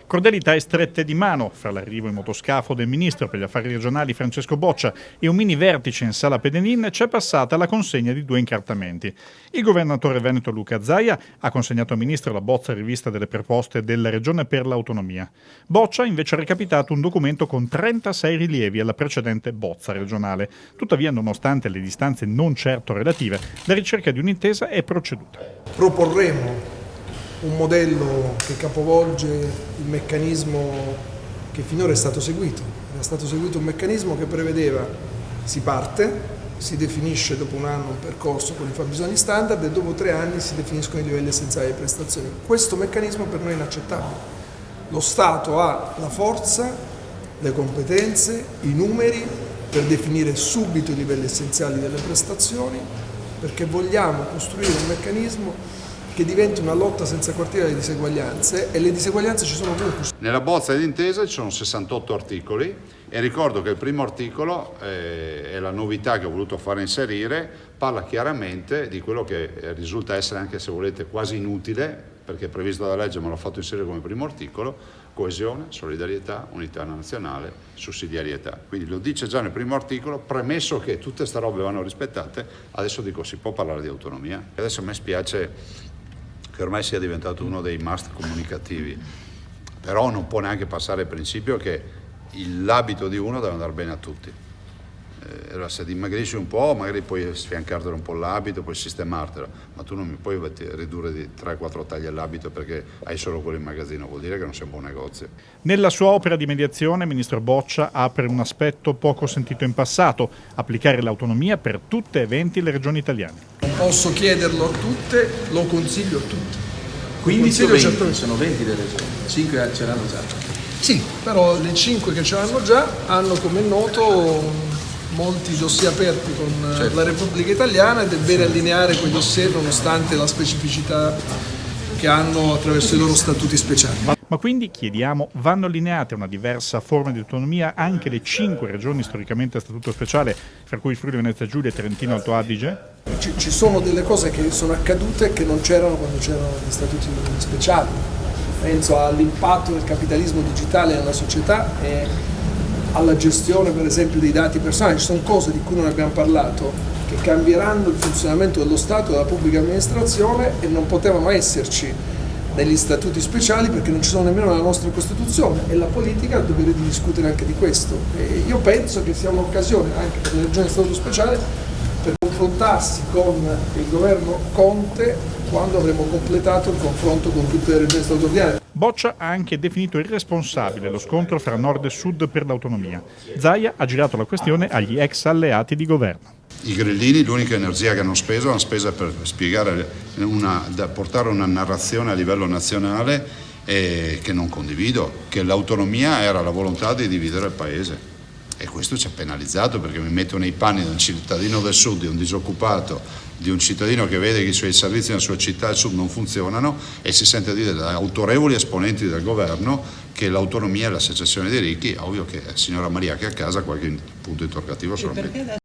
Cordialità e strette di mano fra l'arrivo in motoscafo del ministro per gli affari regionali Francesco Boccia e un mini vertice in sala Pedenin c'è passata la consegna di 2 incartamenti. Il governatore veneto Luca Zaia ha consegnato al ministro la bozza rivista delle proposte della regione per l'autonomia. Boccia invece ha recapitato un documento con 36 rilievi alla precedente bozza regionale. Tuttavia, nonostante le distanze non certo relative, la ricerca di un'intesa è proceduta. Proporremo un modello che capovolge il meccanismo che finora è stato seguito. Era stato seguito un meccanismo che prevedeva: si parte, si definisce dopo un anno un percorso con i fabbisogni standard e dopo 3 anni si definiscono i livelli essenziali di prestazioni. Questo meccanismo per noi è inaccettabile. Lo Stato ha la forza, le competenze, i numeri per definire subito i livelli essenziali delle prestazioni, perché vogliamo costruire un meccanismo che diventi una lotta senza quartiere alle diseguaglianze, e le diseguaglianze ci sono ovunque. Nella bozza d'intesa ci sono 68 articoli e ricordo che il primo articolo, è la novità che ho voluto fare inserire, parla chiaramente di quello che risulta essere, anche se volete, quasi inutile, perché è previsto dalla legge ma l'ho fatto inserire come primo articolo: coesione, solidarietà, unità nazionale, sussidiarietà. Quindi lo dice già nel primo articolo, premesso che tutte queste robe vanno rispettate. Adesso dico, si può parlare di autonomia. Adesso a me spiace che ormai sia diventato uno dei must comunicativi, però non può neanche passare il principio che l'abito di uno deve andare bene a tutti. Allora, se dimagrisci un po', magari puoi sfiancartelo un po' l'abito, puoi sistemartelo, ma tu non mi puoi ridurre di 3-4 taglie all'abito perché hai solo quello in magazzino, vuol dire che non sei un buon negozio. Nella sua opera di mediazione, il ministro Boccia apre un aspetto poco sentito in passato: applicare l'autonomia per tutte e 20 le regioni italiane. Non posso chiederlo a tutte, lo consiglio a tutte. 15 o 20? Sono 20 le regioni, 5 ce l'hanno già. Sì, però le 5 che ce l'hanno già hanno, come è noto, molti dossier aperti con la Repubblica Italiana, ed è bene allineare quei dossier nonostante la specificità che hanno attraverso i loro statuti speciali. Ma quindi chiediamo, vanno allineate a una diversa forma di autonomia anche le 5 regioni storicamente a statuto speciale, fra cui Friuli Venezia Giulia e Trentino Alto Adige? Ci sono delle cose che sono accadute che non c'erano quando c'erano gli statuti speciali. Penso all'impatto del capitalismo digitale nella società e alla gestione, per esempio, dei dati personali. Ci sono cose di cui non abbiamo parlato che cambieranno il funzionamento dello Stato e della pubblica amministrazione e non potevano esserci negli statuti speciali perché non ci sono nemmeno nella nostra Costituzione, e la politica ha il dovere di discutere anche di questo. E io penso che sia un'occasione anche per le regioni a statuto speciale per confrontarsi con il governo Conte quando avremo completato il confronto con tutte le regioni a statuto ordinario. Boccia ha anche definito irresponsabile lo scontro fra nord e sud per l'autonomia. Zaia ha girato la questione agli ex alleati di governo. I grillini l'unica energia che hanno speso l'hanno spesa per spiegare, portare una narrazione a livello nazionale che non condivido, che l'autonomia era la volontà di dividere il paese. E questo ci ha penalizzato, perché mi metto nei panni di un cittadino del sud, di un disoccupato, di un cittadino che vede che i suoi servizi nella sua città al sud non funzionano e si sente dire da autorevoli esponenti del governo che l'autonomia è la secessione dei ricchi. È ovvio che signora Maria che è a casa qualche punto interrogativo se lo mette.